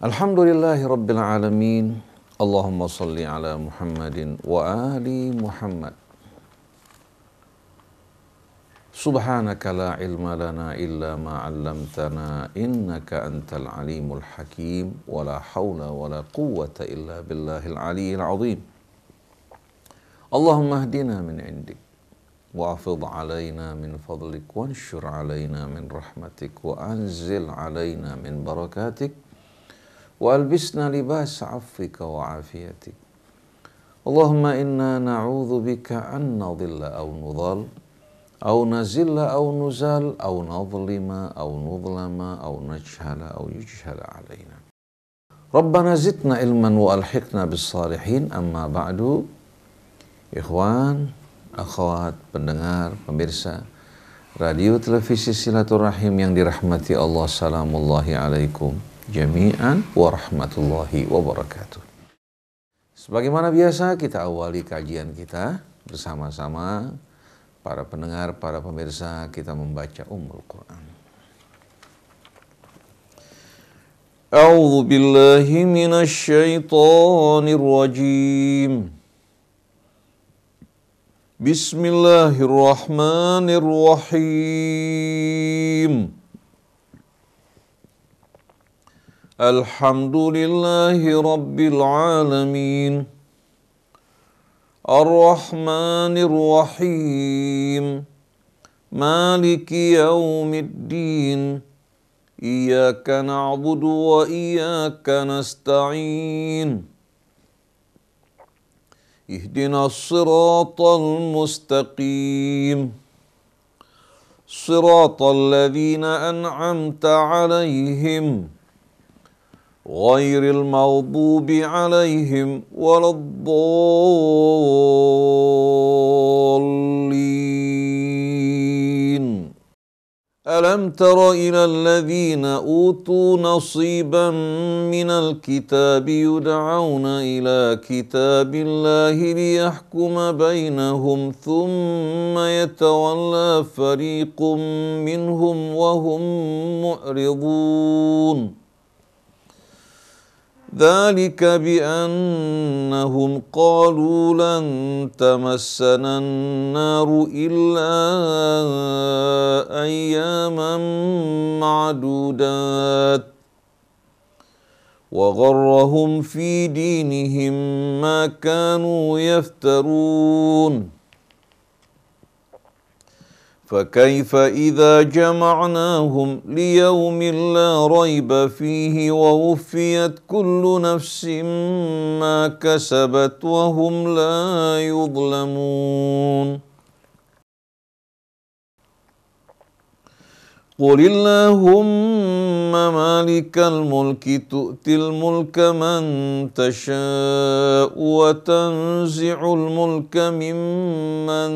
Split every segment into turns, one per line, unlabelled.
Alhamdulillahi Rabbil Alamin. Allahumma salli ala Muhammadin wa ali Muhammad. Subhanaka la ilma lana illa ma 'allamtana innaka antal alimul hakim wa la hawla wa la quwwata illa billahil aliyyil azim. Allahumma hdina min indik wa afid alaina min fadlik wa anshur alaina min rahmatik wa anzil alaina min barakatik wa albisna libas affika wa afiyatik. Allahumma inna na'udzu bika an nadhilla aw nudhal aw nazilla aw nuzal aw nadhlima aw nudhlama aw najhala aw yujhala alaina. Rabbana zidna ilman wa alhiqna bis salihin. Amma ba'du. Ikhwan, akhwat, pendengar, pemirsa radio televisi Silaturahim yang dirahmati Allah, salamullahi alaikum jami'an wa rahmatullahi wa barakatuh. Sebagaimana biasa kita awali kajian kita bersama-sama para pendengar, para pemirsa, kita membaca Ummul Quran. A'udzu billahi minasy syaithanir rajim. Bismillahirrahmanirrahim. Alhamdulillahi rabbil alamin. Ar-Rahmanir Rahim. Maliki yaumiddin. Iyyaka na'budu wa iyyaka nasta'in. Ihdinas siratal mustaqim. Siratal ladzina an'amta 'alaihim ghairil maghdubi 'alaihim waladdallin. Alam tara ilal ladzina utu nasiban minal kitabi yud'auna ila kitabillahi liyahkuma bainahum thumma yatawalla fariqum minhum wa hum mu'ridun. ذلك بأنهم قالوا لن تمسنا النار إلا أياما معدودات وغرهم في دينهم ما كانوا يفترون فكيف إذا جمعناهم ليوم لا ريب فيه ووفيت كل نفس ما كسبت وهم لا يظلمون. قل اللهم مالك الملك تؤتي الملك من تشاء وتنزع الملك ممن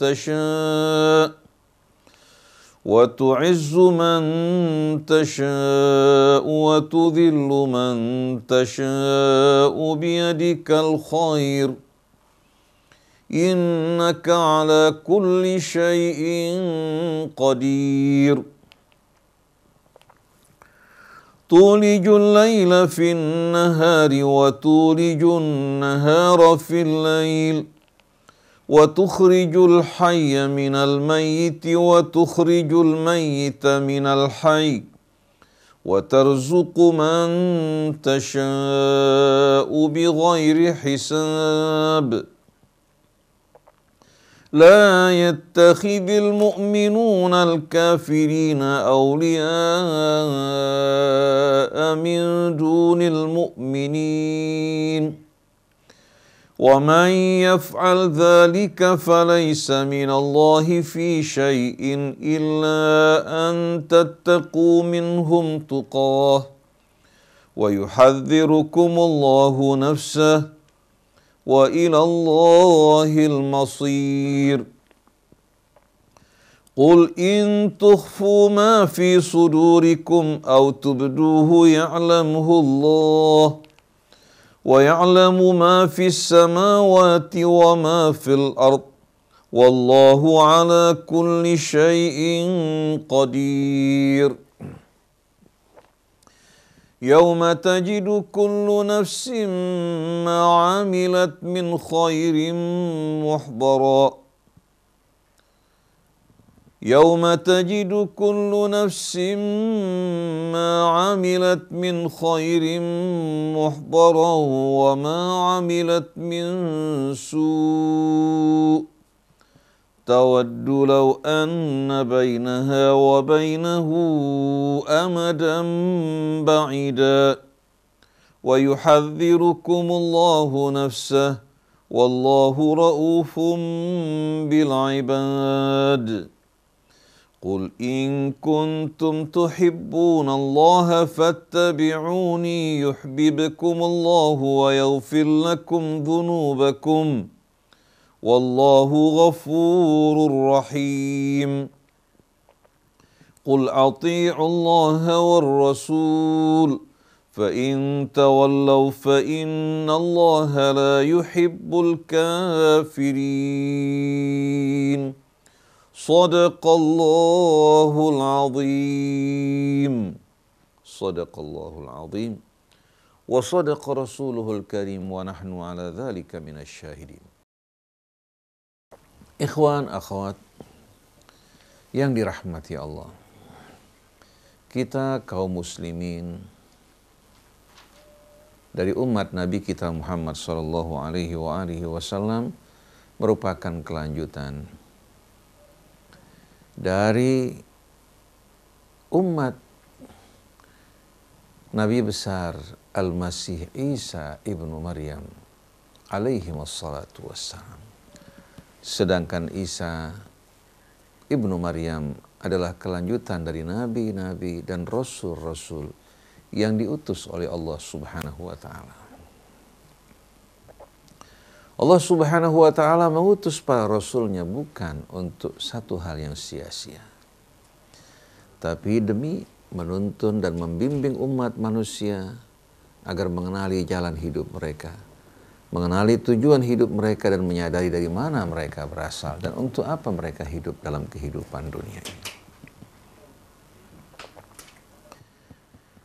تشاء وتعز من تشاء وتذل من تشاء بيدك الخير إنك على كل شيء قدير. تولج الليل في النهار وتولج النهار في الليل وتخرج الحي من الميت وتخرج الميت من الحي وترزق من تشاء بغير حساب. لا يتخذ المؤمنون الكافرين أولياء من دون المؤمنين ومن يفعل ذلك فليس من الله في شيء إلا أن تتقوا منهم تقاه ويحذركم الله نفسه وإلى الله المصير. قل إن تخفوا ما في صدوركم أو تبدوه يعلمه الله ويعلم ما في السماوات وما في الأرض والله على كل شيء قدير. يوم تجد كل نفس ما عملت من خير محضرا يوم تجد كل نفس ما عملت من خير محضرا وما عملت من سوء تود لو أن بينها وبينه أمدا بعيدا ويحذركم الله نفسه والله رؤوف بالعباد قل إن كنتم تحبون الله فاتبعوني يحببكم الله ويغفر لكم ذنوبكم والله غفور رحيم قل أطيعوا الله والرسول فإن تولوا فإن الله لا يحب الكافرين صدق الله العظيم صدق الله العظيم وصدق رسوله الكريم ونحن على ذلك من الشاهدين. Ikhwan, akhwat yang dirahmati Allah, kita kaum muslimin dari umat Nabi kita Muhammad sallallahu alaihi wasallam merupakan kelanjutan dari umat Nabi besar Al-Masih Isa ibnu Maryam alaihi wassalatu wassalam. Sedangkan Isa ibnu Maryam adalah kelanjutan dari nabi-nabi dan rasul-rasul yang diutus oleh Allah Subhanahu wa ta'ala. Allah Subhanahu wa ta'ala mengutus para rasulnya bukan untuk satu hal yang sia-sia, tapi demi menuntun dan membimbing umat manusia agar mengenali jalan hidup mereka, mengenali tujuan hidup mereka dan menyadari dari mana mereka berasal dan untuk apa mereka hidup dalam kehidupan dunia ini.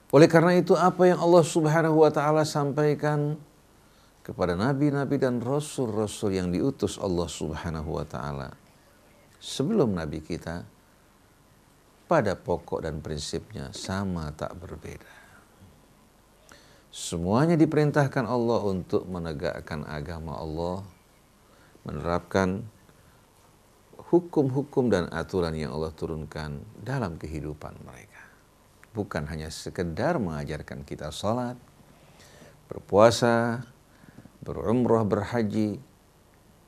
Oleh karena itu, apa yang Allah Subhanahu wa ta'ala sampaikan kepada nabi-nabi dan rasul-rasul yang diutus Allah Subhanahu wa ta'ala sebelum nabi kita, pada pokok dan prinsipnya sama tak berbeda. Semuanya diperintahkan Allah untuk menegakkan agama Allah, menerapkan hukum-hukum dan aturan yang Allah turunkan dalam kehidupan mereka. Bukan hanya sekedar mengajarkan kita salat, berpuasa, berumrah, berhaji.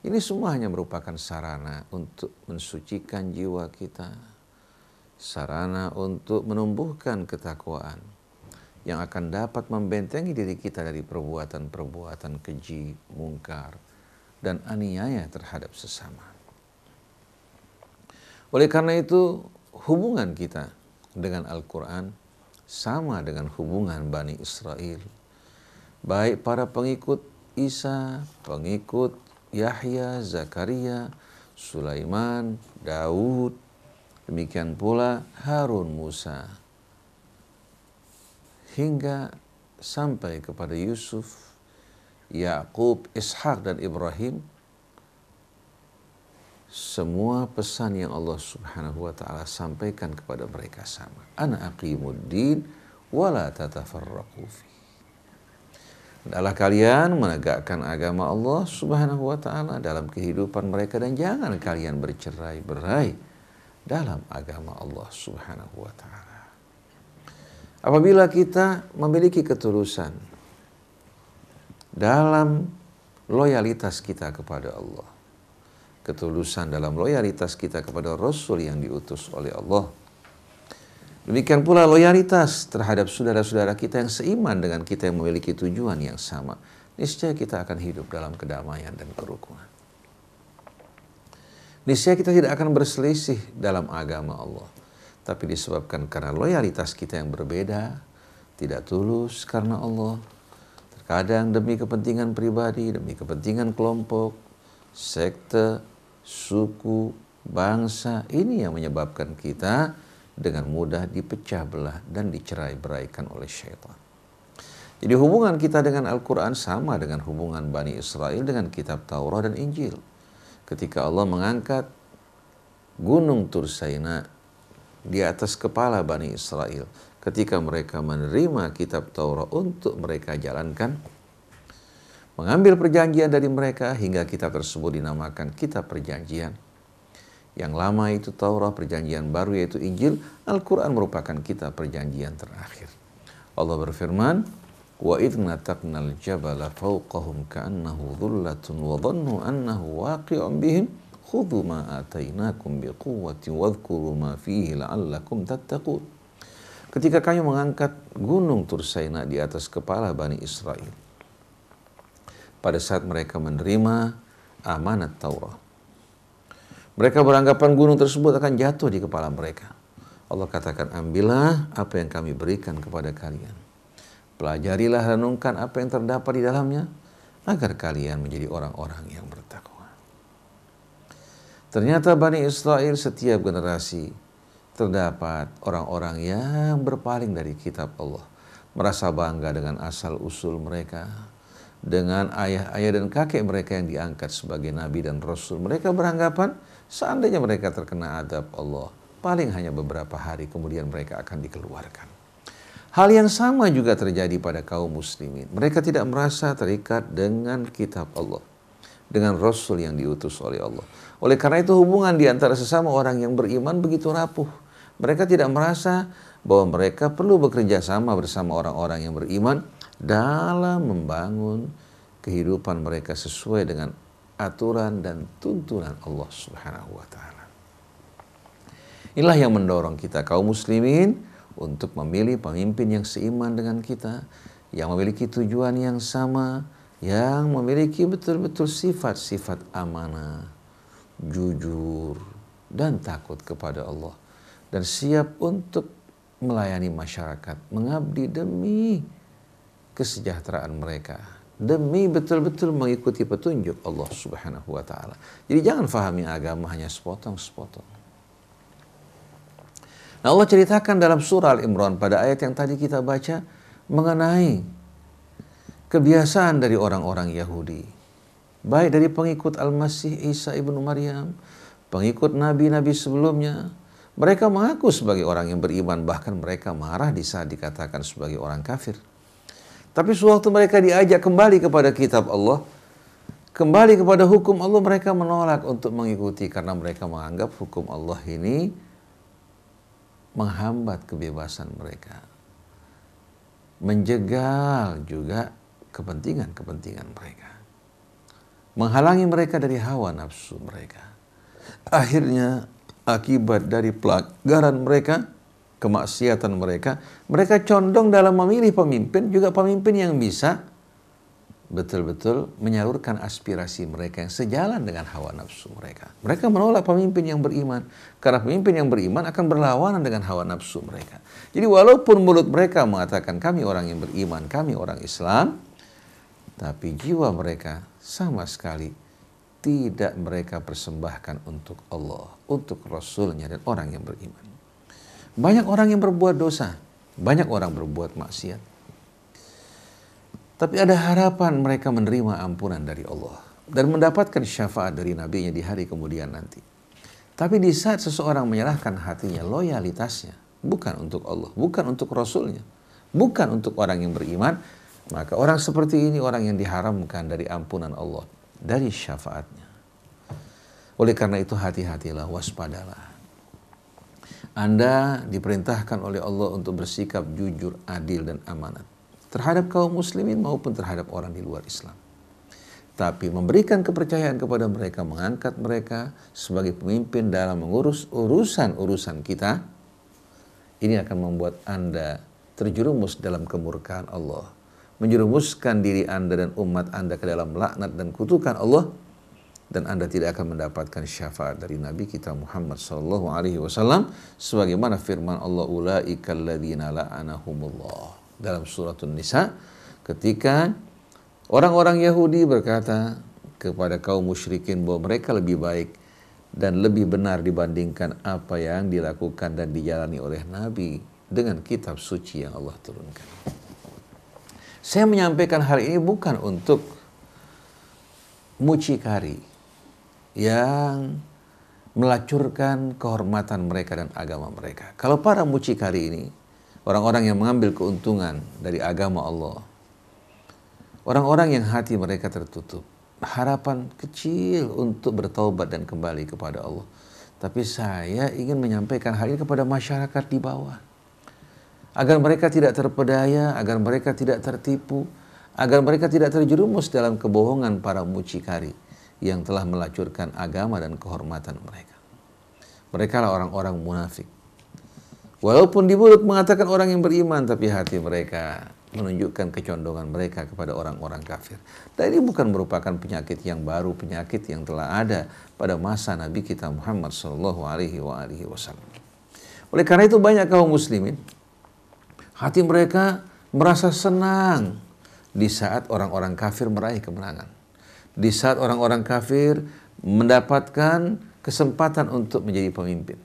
Ini semua hanya merupakan sarana untuk mensucikan jiwa kita, sarana untuk menumbuhkan ketakwaan yang akan dapat membentengi diri kita dari perbuatan-perbuatan keji, mungkar, dan aniaya terhadap sesama. Oleh karena itu, hubungan kita dengan Al-Quran sama dengan hubungan Bani Israel. Baik para pengikut Isa, pengikut Yahya, Zakaria, Sulaiman, Daud, demikian pula Harun, Musa, hingga sampai kepada Yusuf, Yakub, Ishak, dan Ibrahim. Semua pesan yang Allah Subhanahu wa ta'ala sampaikan kepada mereka sama. Ana aqimuddin wala tatafarraqu fi. Adalah kalian menegakkan agama Allah Subhanahu wa ta'ala dalam kehidupan mereka, dan jangan kalian bercerai-berai dalam agama Allah Subhanahu wa ta'ala. Apabila kita memiliki ketulusan dalam loyalitas kita kepada Allah, ketulusan dalam loyalitas kita kepada Rasul yang diutus oleh Allah, demikian pula loyalitas terhadap saudara-saudara kita yang seiman dengan kita, yang memiliki tujuan yang sama, niscaya kita akan hidup dalam kedamaian dan kerukunan. Niscaya kita tidak akan berselisih dalam agama Allah. Tapi disebabkan karena loyalitas kita yang berbeda, tidak tulus karena Allah, terkadang demi kepentingan pribadi, demi kepentingan kelompok, sekte, suku, bangsa, ini yang menyebabkan kita dengan mudah dipecah belah dan dicerai-beraikan oleh syaitan. Jadi hubungan kita dengan Al-Quran sama dengan hubungan Bani Israel dengan kitab Taurat dan Injil. Ketika Allah mengangkat gunung Tur Saina di atas kepala Bani Israel, ketika mereka menerima kitab Taurat untuk mereka jalankan, mengambil perjanjian dari mereka hingga kitab tersebut dinamakan kitab perjanjian. Yang lama itu Taurat, perjanjian baru yaitu Injil, Al-Quran merupakan kitab perjanjian terakhir. Allah berfirman, wa idh nataqnal jabala fawqahum ka'annahu dhullatun wa dhannu annahu waqi'un bihim khudhu ma atainakum biquwwatin wadhkuru ma fihi la'allakum tattaqun. Ketika kami mengangkat gunung Tur Saina di atas kepala Bani Israel, pada saat mereka menerima amanat Taurat, mereka beranggapan gunung tersebut akan jatuh di kepala mereka. Allah katakan, ambillah apa yang kami berikan kepada kalian. Pelajarilah, renungkan apa yang terdapat di dalamnya, agar kalian menjadi orang-orang yang bertakwa. Ternyata Bani Israel setiap generasi terdapat orang-orang yang berpaling dari kitab Allah. Merasa bangga dengan asal-usul mereka, dengan ayah-ayah dan kakek mereka yang diangkat sebagai nabi dan rasul. Mereka beranggapan seandainya mereka terkena adab Allah, paling hanya beberapa hari kemudian mereka akan dikeluarkan. Hal yang sama juga terjadi pada kaum muslimin. Mereka tidak merasa terikat dengan kitab Allah, dengan rasul yang diutus oleh Allah. Oleh karena itu hubungan di antara sesama orang yang beriman begitu rapuh. Mereka tidak merasa bahwa mereka perlu bekerja sama bersama orang-orang yang beriman dalam membangun kehidupan mereka sesuai dengan aturan dan tuntunan Allah Subhanahu wa taala. Inilah yang mendorong kita kaum muslimin untuk memilih pemimpin yang seiman dengan kita, yang memiliki tujuan yang sama, yang memiliki betul-betul sifat-sifat amanah, jujur, dan takut kepada Allah, dan siap untuk melayani masyarakat, mengabdi demi kesejahteraan mereka, demi betul-betul mengikuti petunjuk Allah Subhanahu wa taala. Jadi jangan fahami agama hanya sepotong-sepotong. Nah, Allah ceritakan dalam surah Al-Imran pada ayat yang tadi kita baca mengenai kebiasaan dari orang-orang Yahudi, baik dari pengikut Al-Masih Isa ibnu Maryam, pengikut nabi-nabi sebelumnya. Mereka mengaku sebagai orang yang beriman, bahkan mereka marah di saat dikatakan sebagai orang kafir. Tapi sewaktu mereka diajak kembali kepada kitab Allah, kembali kepada hukum Allah, mereka menolak untuk mengikuti karena mereka menganggap hukum Allah ini menghambat kebebasan mereka, menjegal juga kepentingan-kepentingan mereka, menghalangi mereka dari hawa nafsu mereka. Akhirnya akibat dari pelanggaran mereka, kemaksiatan mereka, mereka condong dalam memilih pemimpin, juga pemimpin yang bisa betul-betul menyalurkan aspirasi mereka yang sejalan dengan hawa nafsu mereka. Mereka menolak pemimpin yang beriman, karena pemimpin yang beriman akan berlawanan dengan hawa nafsu mereka. Jadi walaupun mulut mereka mengatakan kami orang yang beriman, kami orang Islam, tapi jiwa mereka sama sekali tidak mereka persembahkan untuk Allah, untuk Rasulnya dan orang yang beriman. Banyak orang yang berbuat dosa, banyak orang berbuat maksiat, tapi ada harapan mereka menerima ampunan dari Allah dan mendapatkan syafaat dari nabinya di hari kemudian nanti. Tapi di saat seseorang menyerahkan hatinya, loyalitasnya bukan untuk Allah, bukan untuk Rasulnya, bukan untuk orang yang beriman, maka orang seperti ini orang yang diharamkan dari ampunan Allah, dari syafaatnya. Oleh karena itu hati-hatilah, waspadalah. Anda diperintahkan oleh Allah untuk bersikap jujur, adil, dan amanat terhadap kaum muslimin maupun terhadap orang di luar Islam. Tapi memberikan kepercayaan kepada mereka, mengangkat mereka sebagai pemimpin dalam mengurus urusan-urusan kita, ini akan membuat Anda terjerumus dalam kemurkaan Allah, menjerumuskan diri Anda dan umat Anda ke dalam laknat dan kutukan Allah, dan Anda tidak akan mendapatkan syafaat dari Nabi kita Muhammad SAW, sebagaimana firman Allah, ulaika alladzina la'anahumullah, dalam surat An-Nisa, ketika orang-orang Yahudi berkata kepada kaum musyrikin bahwa mereka lebih baik dan lebih benar dibandingkan apa yang dilakukan dan dijalani oleh Nabi dengan kitab suci yang Allah turunkan. Saya menyampaikan hal ini bukan untuk mucikari yang melacurkan kehormatan mereka dan agama mereka. Kalau para mucikari ini, orang-orang yang mengambil keuntungan dari agama Allah, orang-orang yang hati mereka tertutup, harapan kecil untuk bertaubat dan kembali kepada Allah. Tapi saya ingin menyampaikan hal ini kepada masyarakat di bawah, agar mereka tidak terpedaya, agar mereka tidak tertipu, agar mereka tidak terjerumus dalam kebohongan para mucikari yang telah melacurkan agama dan kehormatan mereka. Mereka lah orang-orang munafik. Walaupun di mulut mengatakan orang yang beriman, tapi hati mereka menunjukkan kecondongan mereka kepada orang-orang kafir. Dan ini bukan merupakan penyakit yang baru, penyakit yang telah ada pada masa Nabi kita Muhammad SAW. Oleh karena itu banyak kaum muslimin, hati mereka merasa senang di saat orang-orang kafir meraih kemenangan. Di saat orang-orang kafir mendapatkan kesempatan untuk menjadi pemimpin.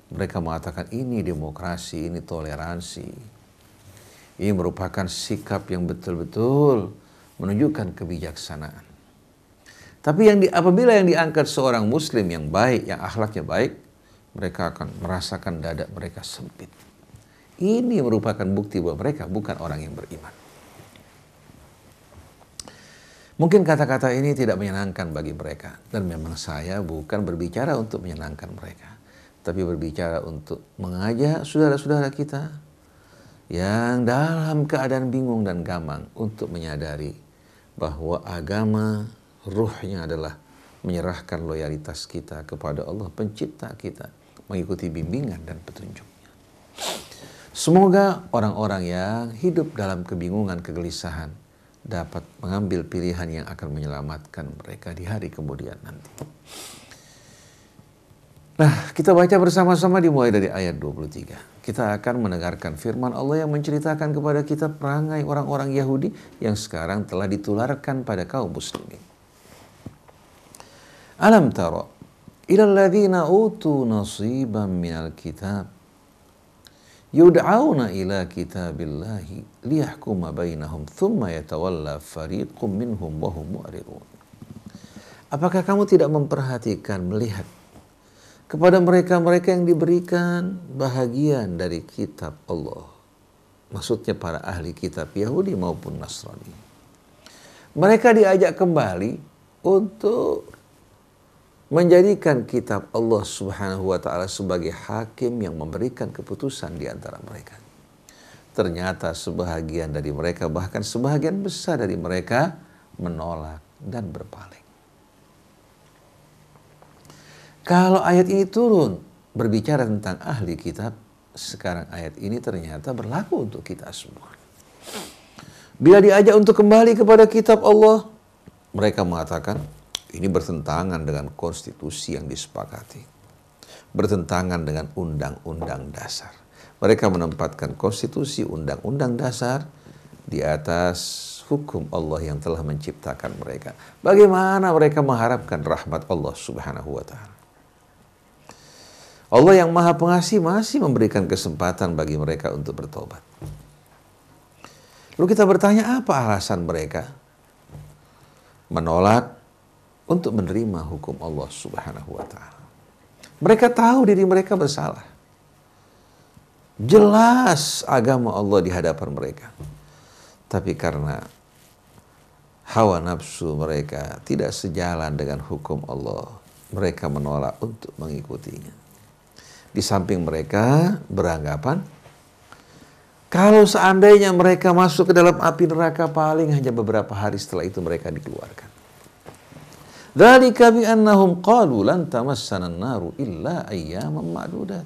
Mereka mengatakan ini demokrasi, ini toleransi. Ini merupakan sikap yang betul-betul menunjukkan kebijaksanaan. Tapi apabila yang diangkat seorang muslim yang baik, yang akhlaknya baik, mereka akan merasakan dada mereka sempit. Ini merupakan bukti bahwa mereka bukan orang yang beriman. Mungkin kata-kata ini tidak menyenangkan bagi mereka. Dan memang saya bukan berbicara untuk menyenangkan mereka, tapi berbicara untuk mengajak saudara-saudara kita yang dalam keadaan bingung dan gamang untuk menyadari bahwa agama ruhnya adalah menyerahkan loyalitas kita kepada Allah pencipta kita, mengikuti bimbingan dan petunjuknya. Semoga orang-orang yang hidup dalam kebingungan, kegelisahan dapat mengambil pilihan yang akan menyelamatkan mereka di hari kemudian nanti. Nah, kita baca bersama-sama dimulai dari ayat 23. Kita akan mendengarkan firman Allah yang menceritakan kepada kita perangai orang-orang Yahudi yang sekarang telah ditularkan pada kaum muslimin. Alam tara ila alladhina utu nasiban minal kitab yud'auna ila kitabillahi liyahkuma bainahum thumma yatawalla fariqum minhum wa hum mu'ridun. Apakah kamu tidak memperhatikan, melihat kepada mereka-mereka yang diberikan bahagian dari kitab Allah? Maksudnya para ahli kitab Yahudi maupun Nasrani. Mereka diajak kembali untuk menjadikan kitab Allah Subhanahu wa ta'ala sebagai hakim yang memberikan keputusan di antara mereka. Ternyata sebahagian dari mereka, bahkan sebahagian besar dari mereka menolak dan berpaling. Kalau ayat ini turun berbicara tentang ahli kitab, sekarang ayat ini ternyata berlaku untuk kita semua. Bila diajak untuk kembali kepada kitab Allah, mereka mengatakan, ini bertentangan dengan konstitusi yang disepakati. Bertentangan dengan undang-undang dasar. Mereka menempatkan konstitusi undang-undang dasar di atas hukum Allah yang telah menciptakan mereka. Bagaimana mereka mengharapkan rahmat Allah Subhanahu wa ta'ala? Allah yang Maha Pengasih masih memberikan kesempatan bagi mereka untuk bertobat. Lalu kita bertanya, apa alasan mereka menolak untuk menerima hukum Allah Subhanahu wa ta'ala? Mereka tahu diri mereka bersalah. Jelas agama Allah di hadapan mereka. Tapi karena hawa nafsu mereka tidak sejalan dengan hukum Allah, mereka menolak untuk mengikutinya. Di samping mereka beranggapan, kalau seandainya mereka masuk ke dalam api neraka, paling hanya beberapa hari setelah itu mereka dikeluarkan. Dzalika bi annahum qalu lan tamassana an-naru illa ayyaman ma'dudat.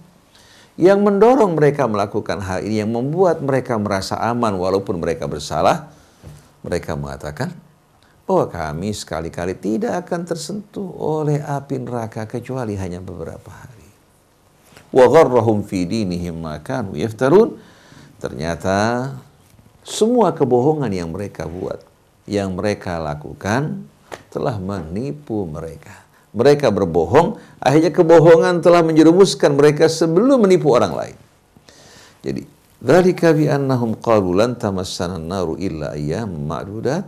Yang mendorong mereka melakukan hal ini, yang membuat mereka merasa aman walaupun mereka bersalah, mereka mengatakan bahwa kami sekali-kali tidak akan tersentuh oleh api neraka kecuali hanya beberapa hari. Wa gharrahum fi dinihim ma kanu yaftarun. Ternyata semua kebohongan yang mereka buat, yang mereka lakukan, telah menipu mereka. Mereka berbohong, akhirnya kebohongan telah menjerumuskan mereka sebelum menipu orang lain. Jadi Dzalika bi annahum qalu lan tamassana an-naru illa ayyaman ma'dudat.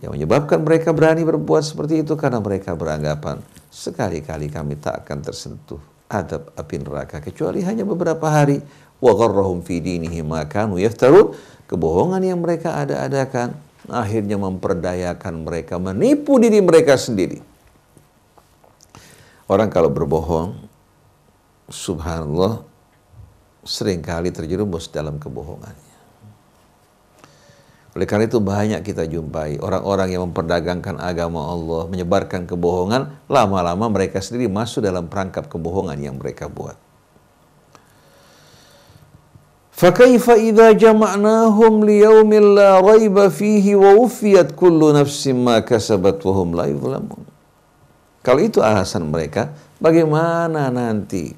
Yang menyebabkan mereka berani berbuat seperti itu karena mereka beranggapan sekali-kali kami tak akan tersentuh adab api neraka kecuali hanya beberapa hari. Wa gharrahum fi dinihim ma kanu yaftarun. Kebohongan yang mereka ada-adakan akhirnya memperdayakan mereka, menipu diri mereka sendiri. Orang kalau berbohong, subhanallah, seringkali terjerumus dalam kebohongannya. Oleh karena itu banyak kita jumpai orang-orang yang memperdagangkan agama Allah, menyebarkan kebohongan, lama-lama mereka sendiri masuk dalam perangkap kebohongan yang mereka buat. Fakaifa idza jama'nahum liyaumin la raiba fihi wa wufiyat kullu nafsin ma kasabat wa hum la yuzlamun. Kalau itu alasan mereka, bagaimana nanti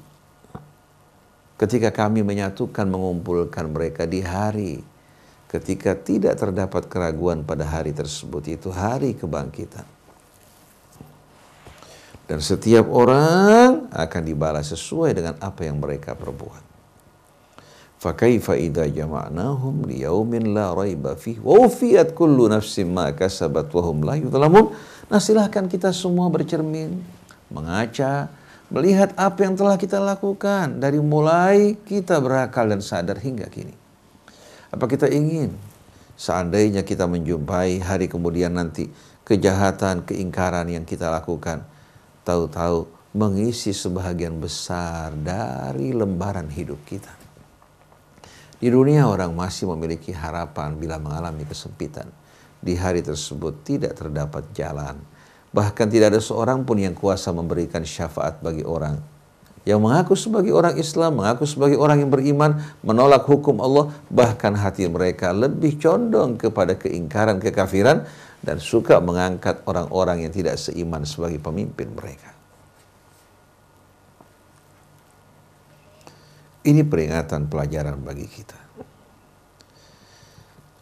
ketika kami menyatukan, mengumpulkan mereka di hari ketika tidak terdapat keraguan pada hari tersebut, itu hari kebangkitan. Dan setiap orang akan dibalas sesuai dengan apa yang mereka perbuat. Fakaifa idza jama'nahum liyaumin la raiba fihi wa wufiyat kullu nafsin ma kasabat wa hum la yuzlamun. Nah, silahkan kita semua bercermin, mengaca, melihat apa yang telah kita lakukan dari mulai kita berakal dan sadar hingga kini. Apa kita ingin seandainya kita menjumpai hari kemudian nanti kejahatan, keingkaran yang kita lakukan tahu-tahu mengisi sebahagian besar dari lembaran hidup kita. Di dunia orang masih memiliki harapan bila mengalami kesempitan. Di hari tersebut tidak terdapat jalan. Bahkan tidak ada seorang pun yang kuasa memberikan syafaat bagi orang yang mengaku sebagai orang Islam, mengaku sebagai orang yang beriman, menolak hukum Allah, bahkan hati mereka lebih condong kepada keingkaran, kekafiran, dan suka mengangkat orang-orang yang tidak seiman sebagai pemimpin mereka. Ini peringatan pelajaran bagi kita.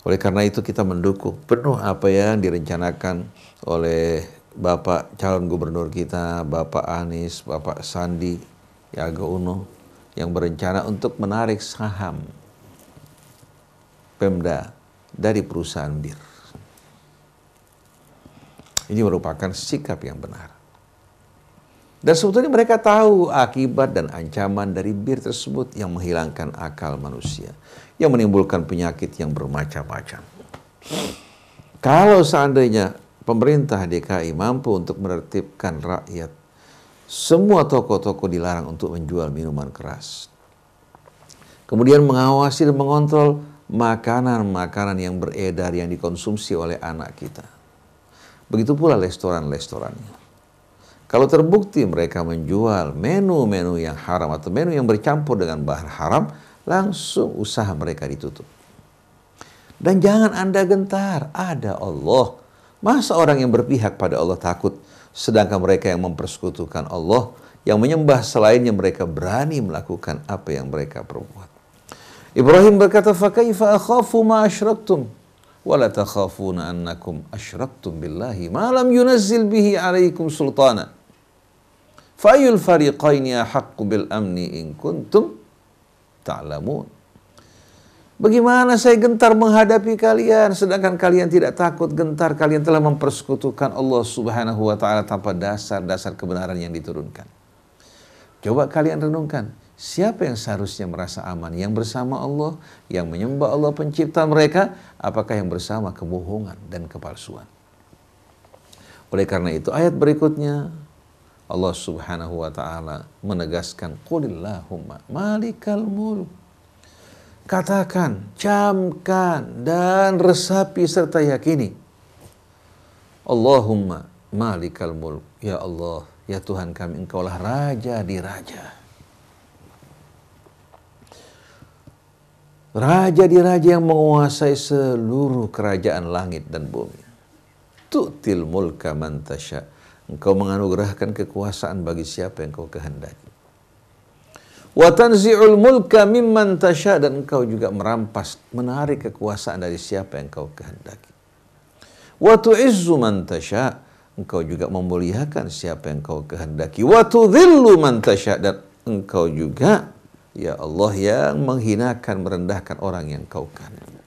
Oleh karena itu kita mendukung penuh apa yang direncanakan oleh Bapak calon gubernur kita, Bapak Anies, Bapak Sandi Yaga Uno, yang berencana untuk menarik saham Pemda dari perusahaan bir. Ini merupakan sikap yang benar. Dan sebetulnya mereka tahu akibat dan ancaman dari bir tersebut yang menghilangkan akal manusia, yang menimbulkan penyakit yang bermacam-macam. Kalau seandainya pemerintah DKI mampu untuk menertibkan rakyat, semua toko-toko dilarang untuk menjual minuman keras. Kemudian mengawasi dan mengontrol makanan-makanan yang beredar yang dikonsumsi oleh anak kita. Begitu pula restoran-restorannya. Kalau terbukti mereka menjual menu-menu yang haram atau menu yang bercampur dengan bahan haram, langsung usaha mereka ditutup. Dan jangan Anda gentar, ada Allah. Masa orang yang berpihak pada Allah takut? Sedangkan mereka yang mempersekutukan Allah, yang menyembah selainnya, mereka berani melakukan apa yang mereka perbuat. Ibrahim berkata, "Fakaifa akhafu ma asyraktum wa la takhafuna annakum asyraktum billahi ma lam yunazzil bihi 'alaikum sultana. Fa'ayul fariqaini ahaqqu bil amni in kuntum ta'lamun." Bagaimana saya gentar menghadapi kalian, sedangkan kalian tidak takut? Gentar, kalian telah mempersekutukan Allah Subhanahu wa ta'ala tanpa dasar-dasar kebenaran yang diturunkan. Coba kalian renungkan, siapa yang seharusnya merasa aman? Yang bersama Allah, yang menyembah Allah pencipta mereka, apakah yang bersama kebohongan dan kepalsuan? Oleh karena itu ayat berikutnya Allah Subhanahu wa ta'ala menegaskan, qulillahumma malikal mulk. Katakan, camkan, dan resapi serta yakini, Allahumma malikal mulk. Ya Allah, ya Tuhan kami, Engkaulah raja di raja. Raja di raja yang menguasai seluruh kerajaan langit dan bumi. Tu'til mulka man tasya. Engkau menganugerahkan kekuasaan bagi siapa yang Engkau kehendaki. Wa tanzi'ul mulka mimman tasya, dan Engkau juga merampas, menarik kekuasaan dari siapa yang Engkau kehendaki. Wa tu'izzu man tasya, Engkau juga memuliakan siapa yang Engkau kehendaki. Wa tudhillu man tasya, dan Engkau juga Ya Allah yang menghinakan, merendahkan orang yang kau kandung.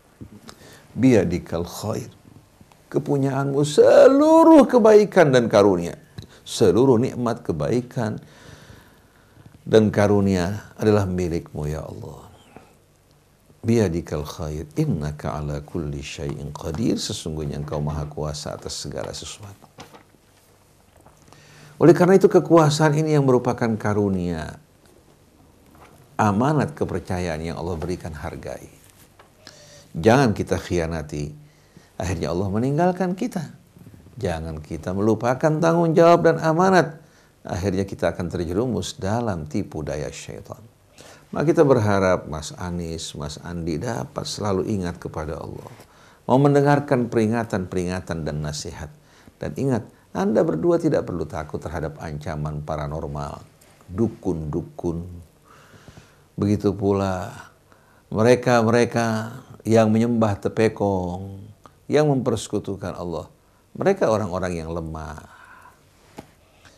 Biyadikal khair. Kepunyaanmu seluruh kebaikan dan karunia. Seluruh nikmat kebaikan dan karunia adalah milikmu ya Allah. Biyadikal khair, innaka ala kulli syai'in qadir. Sesungguhnya engkau maha kuasa atas segala sesuatu. Oleh karena itu kekuasaan ini yang merupakan karunia, amanat kepercayaan yang Allah berikan, hargai. Jangan kita khianati, akhirnya Allah meninggalkan kita. Jangan kita melupakan tanggung jawab dan amanat, akhirnya kita akan terjerumus dalam tipu daya syaitan. Maka kita berharap Mas Anies, Mas Andi dapat selalu ingat kepada Allah. Mau mendengarkan peringatan-peringatan dan nasihat. Dan ingat, Anda berdua tidak perlu takut terhadap ancaman paranormal, dukun-dukun. Begitu pula mereka-mereka yang menyembah tepekong, yang mempersekutukan Allah. Mereka orang-orang yang lemah,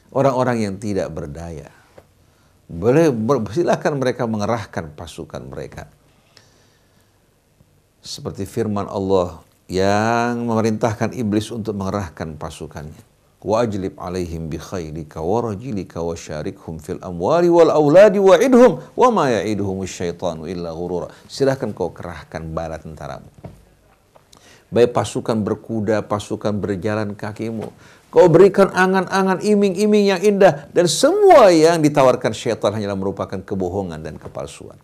orang-orang yang tidak berdaya. Silakan mereka mengerahkan pasukan mereka. Seperti firman Allah yang memerintahkan iblis untuk mengerahkan pasukannya. Wajlib alaihim bi khaylika wa rajilika wa syarikhum fil amwali wal auladi wa'idhum wa ma ya'iduhum syaitanu illa ghurura. Silakan kau kerahkan bala tentaramu. Baik pasukan berkuda, pasukan berjalan kakimu. Kau berikan angan-angan, iming-iming yang indah. Dan semua yang ditawarkan syaitan hanyalah merupakan kebohongan dan kepalsuan.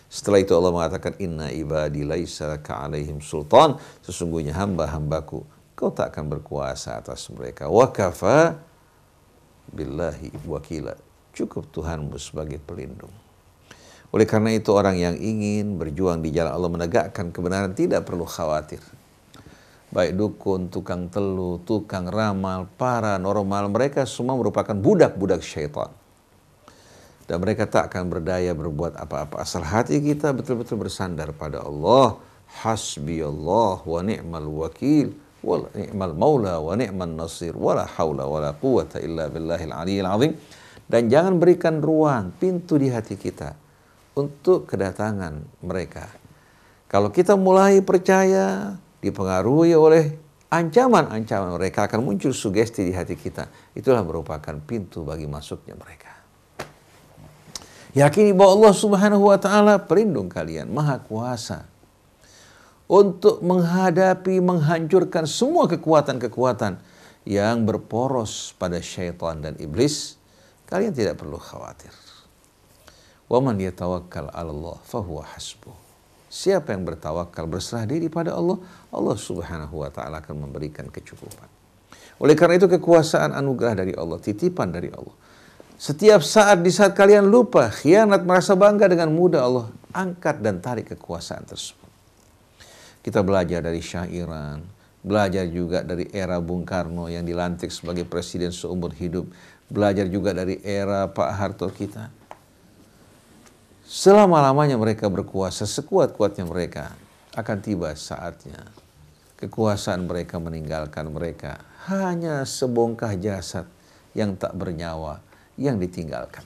Setelah itu Allah mengatakan, Inna ibadi laisa ka'alaihim sultan. Sesungguhnya hamba-hambaku, kau tak akan berkuasa atas mereka. Wa kafa billahi wakila. Cukup Tuhanmu sebagai pelindung. Oleh karena itu orang yang ingin berjuang di jalan Allah menegakkan kebenaran tidak perlu khawatir. Baik dukun, tukang telu, tukang ramal, paranormal, mereka semua merupakan budak-budak syaitan. Dan mereka tak akan berdaya berbuat apa-apa. Asal hati kita betul-betul bersandar pada Allah. Hasbi Allah wa ni'mal wakil, wa ni'mal maula wa ni'man nasir, wa la hawla wa la quwata illa billahil aliyil azim. Dan jangan berikan ruang, pintu di hati kita untuk kedatangan mereka. Kalau kita mulai percaya, dipengaruhi oleh ancaman-ancaman mereka, akan muncul sugesti di hati kita. Itulah merupakan pintu bagi masuknya mereka. Yakini bahwa Allah Subhanahu wa Ta'ala pelindung kalian, Maha Kuasa untuk menghadapi, menghancurkan semua kekuatan-kekuatan yang berporos pada syaitan dan iblis. Kalian tidak perlu khawatir. Wa man yatawakkal 'ala Allah fahuwa hasbuh. Siapa yang bertawakal, berserah diri pada Allah, Allah Subhanahu wa Ta'ala akan memberikan kecukupan. Oleh karena itu kekuasaan anugerah dari Allah, titipan dari Allah. Setiap saat, di saat kalian lupa, khianat, merasa bangga, dengan mudah Allah angkat dan tarik kekuasaan tersebut. Kita belajar dari Syah Iran, belajar juga dari era Bung Karno yang dilantik sebagai presiden seumur hidup, belajar juga dari era Pak Harto kita. Selama-lamanya mereka berkuasa, sekuat-kuatnya mereka, akan tiba saatnya kekuasaan mereka meninggalkan mereka. Hanya sebongkah jasad yang tak bernyawa yang ditinggalkan.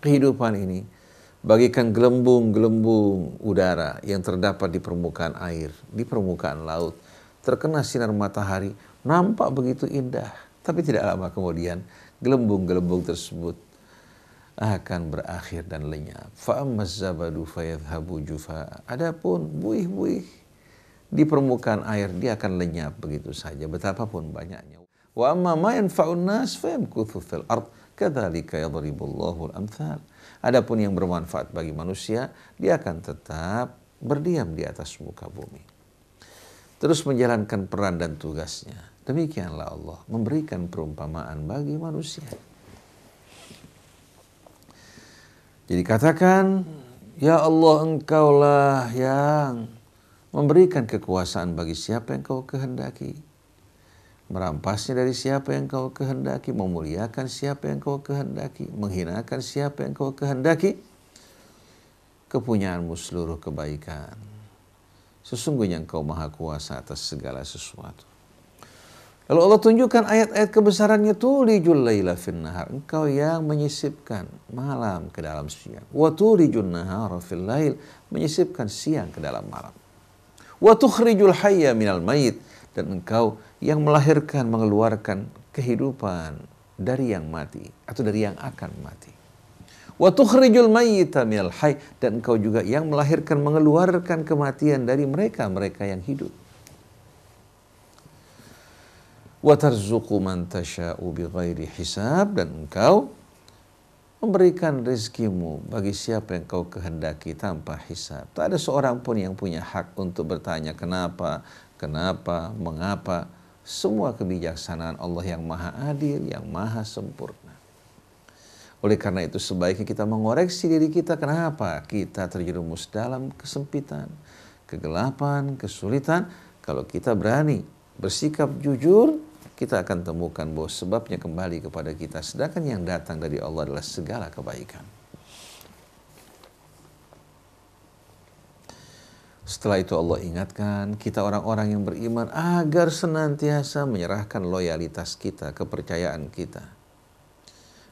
Kehidupan ini bagikan gelembung-gelembung udara yang terdapat di permukaan air, di permukaan laut. Terkena sinar matahari, nampak begitu indah. Tapi tidak lama kemudian, gelembung-gelembung tersebut akan berakhir dan lenyap. Fa'ammaz zabadu fayadhhabu jufa'a. Adapun buih-buih di permukaan air, dia akan lenyap begitu saja, betapapun banyaknya. Wa amma ma yanfa'un nas fayamkuthu fil ard kadzalika yadribullahu al-amthal. Adapun yang bermanfaat bagi manusia, dia akan tetap berdiam di atas muka bumi. Terus menjalankan peran dan tugasnya. Demikianlah Allah memberikan perumpamaan bagi manusia. Jadi katakan, ya Allah, engkaulah yang memberikan kekuasaan bagi siapa yang kau kehendaki. Merampasnya dari siapa yang kau kehendaki. Memuliakan siapa yang kau kehendaki. Menghinakan siapa yang kau kehendaki. Kepunyaanmu seluruh kebaikan. Sesungguhnya engkau maha kuasa atas segala sesuatu. Lalu Allah tunjukkan ayat-ayat kebesarannya, tulijul laila fin nahar, engkau yang menyisipkan malam ke dalam siang. Wa tulijun nahara fil lail, menyisipkan siang ke dalam malam. Wa tukhrijul hayya minal mayit, dan engkau yang melahirkan, mengeluarkan kehidupan dari yang mati atau dari yang akan mati. Wa tukhrijul mayyita minal hayy, dan engkau juga yang melahirkan, mengeluarkan kematian dari mereka yang hidup. Wa tarzuqu man tasha'u bighairi hisab, dan engkau memberikan rezekimu bagi siapa yang kau kehendaki tanpa hisab. Tak ada seorang pun yang punya hak untuk bertanya kenapa, mengapa. Semua kebijaksanaan Allah yang maha adil, yang maha sempurna. Oleh karena itu sebaiknya kita mengoreksi diri kita, kenapa kita terjerumus dalam kesempitan, kegelapan, kesulitan. Kalau kita berani bersikap jujur, kita akan temukan bahwa sebabnya kembali kepada kita. Sedangkan yang datang dari Allah adalah segala kebaikan. Setelah itu Allah ingatkan kita orang-orang yang beriman agar senantiasa menyerahkan loyalitas kita, kepercayaan kita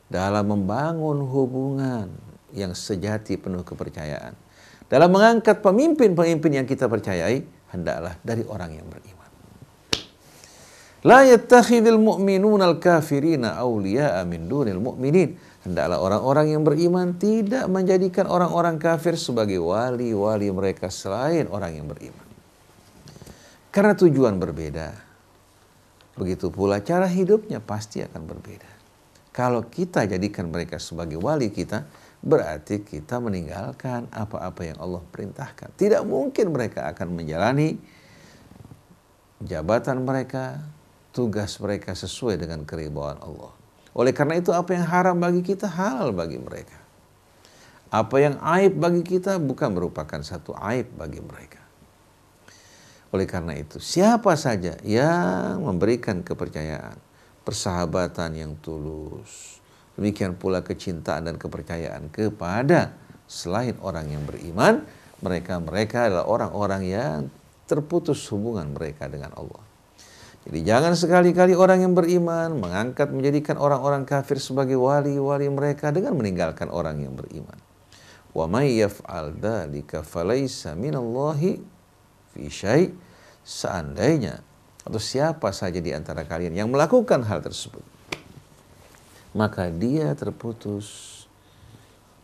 dalam membangun hubungan yang sejati penuh kepercayaan. Dalam mengangkat pemimpin-pemimpin yang kita percayai, hendaklah dari orang yang beriman. La yattakhidul mu'minuna al-kafirina awliya'a min dunil mu'minin. Hendaklah orang-orang yang beriman tidak menjadikan orang-orang kafir sebagai wali-wali mereka selain orang yang beriman. Karena tujuan berbeda. Begitu pula cara hidupnya pasti akan berbeda. Kalau kita jadikan mereka sebagai wali kita, berarti kita meninggalkan apa-apa yang Allah perintahkan. Tidak mungkin mereka akan menjalani jabatan mereka, tugas mereka sesuai dengan keridhaan Allah. Oleh karena itu apa yang haram bagi kita halal bagi mereka. Apa yang aib bagi kita bukan merupakan satu aib bagi mereka. Oleh karena itu siapa saja yang memberikan kepercayaan, persahabatan yang tulus, demikian pula kecintaan dan kepercayaan kepada selain orang yang beriman, mereka adalah orang-orang yang terputus hubungan mereka dengan Allah. Jadi jangan sekali-kali orang yang beriman mengangkat menjadikan orang-orang kafir sebagai wali-wali mereka dengan meninggalkan orang yang beriman. Wa may yaf'al dzalika falaysa minallahi fi syai'. Seandainya atau siapa saja di antara kalian yang melakukan hal tersebut, maka dia terputus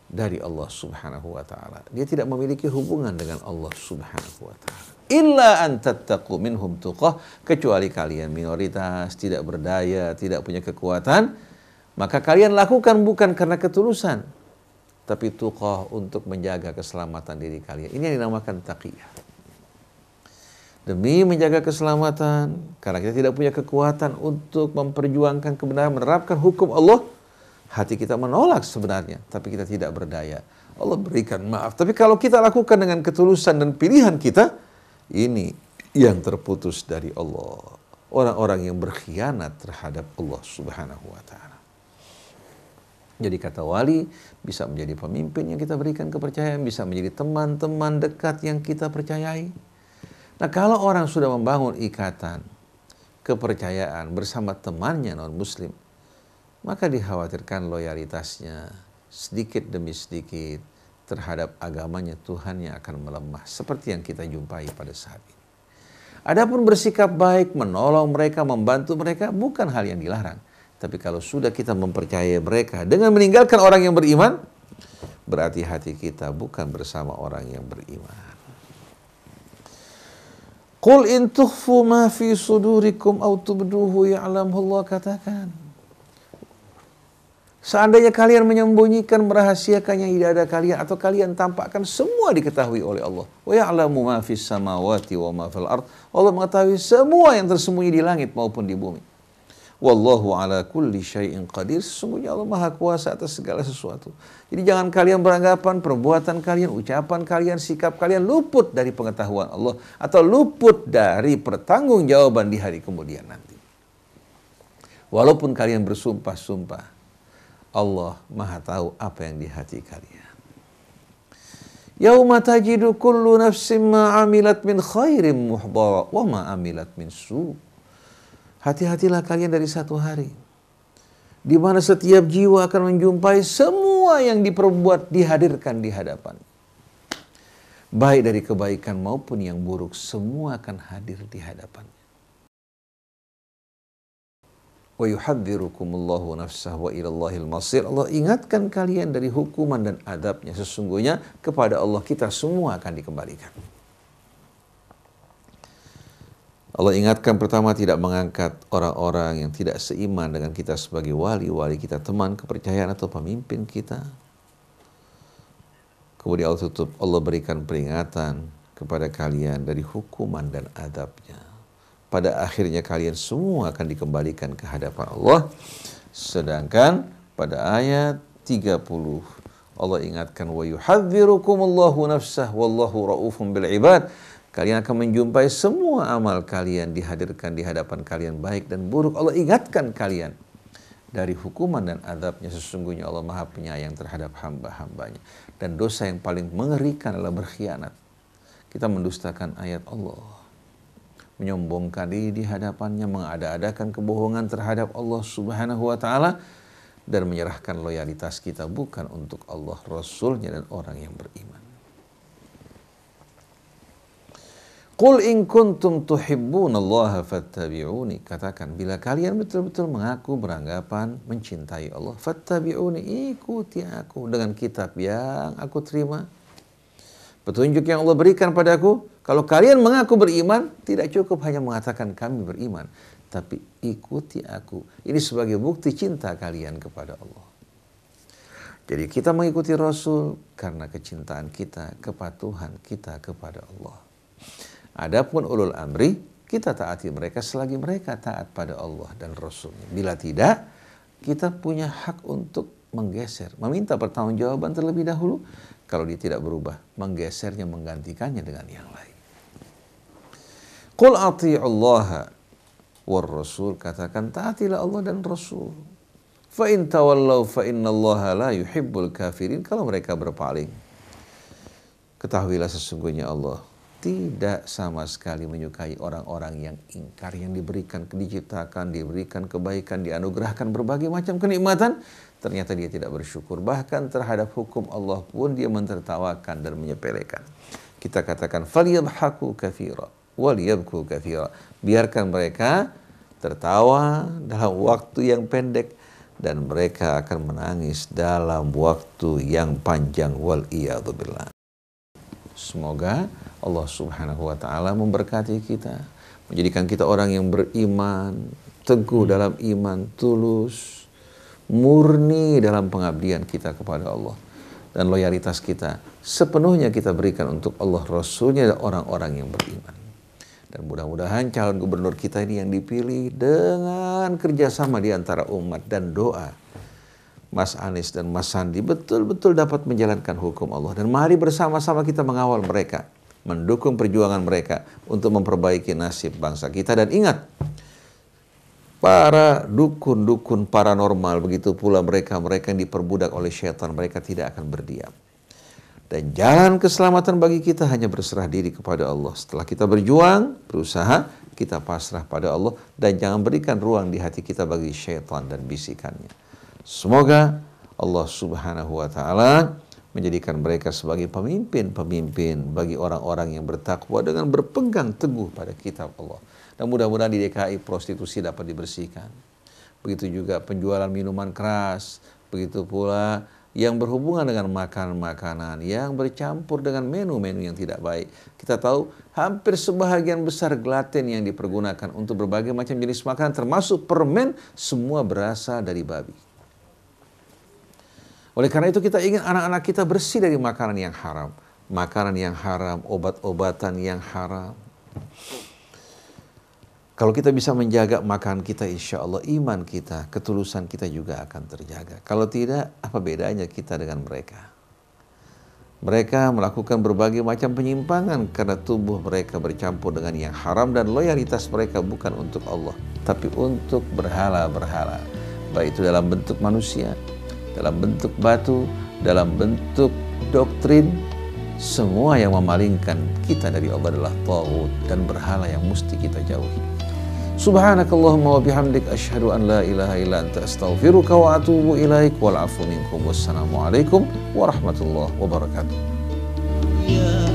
dari Allah Subhanahu wa taala. Dia tidak memiliki hubungan dengan Allah Subhanahu wa taala. Illa an tattaqu minhum tuqah, kecuali kalian minoritas, tidak berdaya, tidak punya kekuatan, maka kalian lakukan bukan karena ketulusan, tapi tuqah untuk menjaga keselamatan diri kalian. Ini yang dinamakan taqiyah. Demi menjaga keselamatan, karena kita tidak punya kekuatan untuk memperjuangkan kebenaran, menerapkan hukum Allah, hati kita menolak sebenarnya, tapi kita tidak berdaya. Allah berikan maaf. Tapi kalau kita lakukan dengan ketulusan dan pilihan kita, ini yang terputus dari Allah. Orang-orang yang berkhianat terhadap Allah Subhanahu wa ta'ala. Jadi kata wali bisa menjadi pemimpin yang kita berikan kepercayaan, bisa menjadi teman-teman dekat yang kita percayai. Nah kalau orang sudah membangun ikatan kepercayaan bersama temannya non-muslim, maka dikhawatirkan loyalitasnya sedikit demi sedikit terhadap agamanya, Tuhannya akan melemah seperti yang kita jumpai pada saat ini. Adapun bersikap baik, menolong mereka, membantu mereka bukan hal yang dilarang. Tapi kalau sudah kita mempercayai mereka dengan meninggalkan orang yang beriman, berarti hati kita bukan bersama orang yang beriman. Qul in tukhfu ma fi sudurikum aw tubduhu ya'lamuhu Allah, katakan, seandainya kalian menyembunyikan, merahasiakan yang di dada kalian, atau kalian tampakkan, semua diketahui oleh Allah. Wa ya'lamu ma fis samawati wa ma fil ard. Allah mengetahui semua yang tersembunyi di langit maupun di bumi. Wallahu ala kulli syai'in qadir. Sesungguhnya Allah Maha Kuasa atas segala sesuatu. Jadi jangan kalian beranggapan perbuatan kalian, ucapan kalian, sikap kalian luput dari pengetahuan Allah atau luput dari pertanggungjawaban di hari kemudian nanti. Walaupun kalian bersumpah-sumpah, Allah Maha tahu apa yang di hati kalian. Yauma tajidu kullu nafsin ma amilat min khairin muhdara wa ma amilat min su'. Hati-hatilah kalian dari satu hari di mana setiap jiwa akan menjumpai semua yang diperbuat dihadirkan di hadapan. Baik dari kebaikan maupun yang buruk, semua akan hadir di hadapan. Wa yuhadzirukumullahu nafsah wa ilallahil masir. Allah ingatkan kalian dari hukuman dan adabnya. Sesungguhnya kepada Allah kita semua akan dikembalikan. Allah ingatkan pertama tidak mengangkat orang-orang yang tidak seiman dengan kita sebagai wali kita, teman kepercayaan atau pemimpin kita. Kemudian Allah berikan peringatan kepada kalian dari hukuman dan adabnya. Pada akhirnya kalian semua akan dikembalikan ke hadapan Allah. Sedangkan pada ayat 30 Allah ingatkan wa yuhadzirukumullahu nafsah wallahu raufum bil ibad. Kalian akan menjumpai semua amal kalian dihadirkan di hadapan kalian baik dan buruk. Allah ingatkan kalian dari hukuman dan adabnya. Sesungguhnya Allah Maha Penyayang terhadap hamba-hambanya. Dan dosa yang paling mengerikan adalah berkhianat. Kita mendustakan ayat Allah, menyombongkan diri di hadapannya, mengada-adakan kebohongan terhadap Allah Subhanahu wa Ta'ala, dan menyerahkan loyalitas kita bukan untuk Allah, Rasulnya, dan orang yang beriman. Qul in kuntum tuhibbunallaha fattabi'uni. Katakan, bila kalian betul-betul mengaku beranggapan mencintai Allah, fattabi'uni, ikuti aku dengan kitab yang aku terima, petunjuk yang Allah berikan padaku. Kalau kalian mengaku beriman, tidak cukup hanya mengatakan kami beriman, tapi ikuti aku. Ini sebagai bukti cinta kalian kepada Allah. Jadi kita mengikuti Rasul karena kecintaan kita, kepatuhan kita kepada Allah. Adapun ulul amri, kita taati mereka selagi mereka taat pada Allah dan Rasulnya. Bila tidak, kita punya hak untuk menggeser, meminta pertanggungjawaban terlebih dahulu. Kalau dia tidak berubah, menggesernya, menggantikannya dengan yang lain. Qul ati'ullaha war rasul. Katakan, taatilah Allah dan Rasul. Fa in tawallaw fa innallaha la yuhibbul kafirin. Kalau mereka berpaling, ketahuilah sesungguhnya Allah tidak sama sekali menyukai orang-orang yang ingkar, yang diberikan, diciptakan, diberikan kebaikan, dianugerahkan berbagai macam kenikmatan, ternyata dia tidak bersyukur. Bahkan terhadap hukum Allah pun dia mentertawakan dan menyepelekan. Kita katakan, falyadhaku katsira waliyabku katsira. Biarkan mereka tertawa dalam waktu yang pendek dan mereka akan menangis dalam waktu yang panjang. Wal iyadzu billah. Semoga Allah Subhanahu wa Ta'ala memberkati kita, menjadikan kita orang yang beriman, teguh dalam iman, tulus, murni dalam pengabdian kita kepada Allah, dan loyalitas kita sepenuhnya kita berikan untuk Allah, Rasulnya, dan orang-orang yang beriman. Dan mudah-mudahan calon gubernur kita ini yang dipilih dengan kerjasama di antara umat dan doa Mas Anies dan Mas Sandi betul-betul dapat menjalankan hukum Allah. Dan mari bersama-sama kita mengawal mereka, mendukung perjuangan mereka untuk memperbaiki nasib bangsa kita. Dan ingat, para dukun-dukun paranormal, begitu pula mereka-mereka yang diperbudak oleh syaitan, mereka tidak akan berdiam. Dan jalan keselamatan bagi kita hanya berserah diri kepada Allah. Setelah kita berjuang, berusaha, kita pasrah pada Allah. Dan jangan berikan ruang di hati kita bagi syaitan dan bisikannya. Semoga Allah Subhanahu wa Ta'ala menjadikan mereka sebagai pemimpin-pemimpin bagi orang-orang yang bertakwa dengan berpegang teguh pada kitab Allah. Dan mudah-mudahan di DKI prostitusi dapat dibersihkan. Begitu juga penjualan minuman keras, begitu pula yang berhubungan dengan makanan-makanan yang bercampur dengan menu-menu yang tidak baik. Kita tahu hampir sebahagian besar gelatin yang dipergunakan untuk berbagai macam jenis makanan, termasuk permen, semua berasal dari babi. Oleh karena itu kita ingin anak-anak kita bersih dari makanan yang haram. Makanan yang haram, obat-obatan yang haram. Kalau kita bisa menjaga makanan kita, insya Allah iman kita, ketulusan kita juga akan terjaga. Kalau tidak, apa bedanya kita dengan mereka? Mereka melakukan berbagai macam penyimpangan karena tubuh mereka bercampur dengan yang haram dan loyalitas mereka bukan untuk Allah, tapi untuk berhala-berhala. Baik itu dalam bentuk manusia, dalam bentuk batu, dalam bentuk doktrin, semua yang memalingkan kita dari Allah adalah taghut dan berhala yang mesti kita jauhi. Subhanakallahumma wa bihamdik asyhadu an la ilaha illa anta astaghfiruka wa atubu ilaik wal afu minkum. Wassalamualaikum warahmatullahi wabarakatuh.